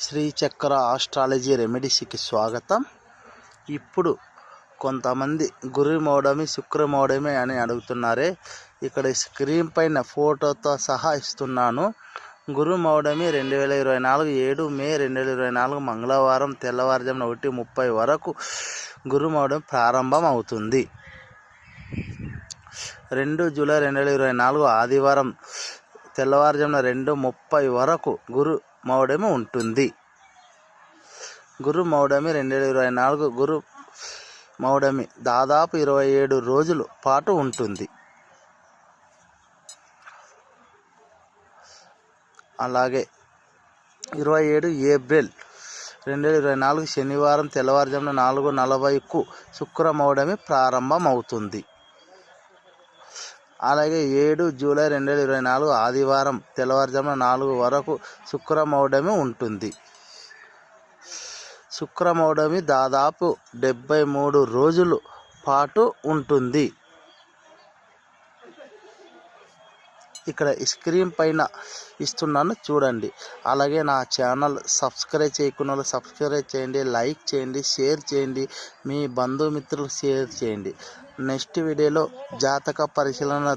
శ్రీచక్ర astrology రెమెడీస్కి స్వాగతం. ఇప్పుడు కొంతమంది గురుమౌఢమి శుక్రమౌఢమి అని అడుగుతున్నారే, ఇక్కడ స్క్రీన్ పైన ఫోటోతో సహా ఇస్తున్నాను. గురుమౌఢమి 2024 7 మే 2024 మంగళవారం తెల్లవారుజామున 1:30 వరకు గురుమౌఢమి ప్రారంభం అవుతుంది. 2 జూలై 2024 ఆదివారం తెల్లవారుజామున 2:30 వరకు గురుమౌఢమి ఉంటుంది. గురుమౌఢమి 2024 గురుమౌఢమి దాదాపు 27 రోజుల పాటు ఉంటుంది. అలాగే 27 ఏప్రిల్ 2024 శనివారం తెల్లవారుజామున 4:40కు శుక్రమౌఢమి ప్రారంభం అవుతుంది. అలాగే 7 జూలై 2024 ఆదివారం తెల్లవారుజామున 4 వరకు శుక్రమౌఢమి ఉంటుంది. శుక్రమౌఢమి దాదాపు 73 రోజుల పాటు ఉంటుంది. ఇక్కడ స్క్రీన్ పైన ఇస్తున్నాను, చూడండి. అలాగే నా ఛానల్ సబ్స్క్రైబ్ చేయకున్న వాళ్ళు సబ్స్క్రైబ్ చేయండి, లైక్ చేయండి, షేర్ చేయండి, మీ బంధుమిత్రులకు షేర్ చేయండి. నెక్స్ట్ వీడియోలో జాతక పరిశీలన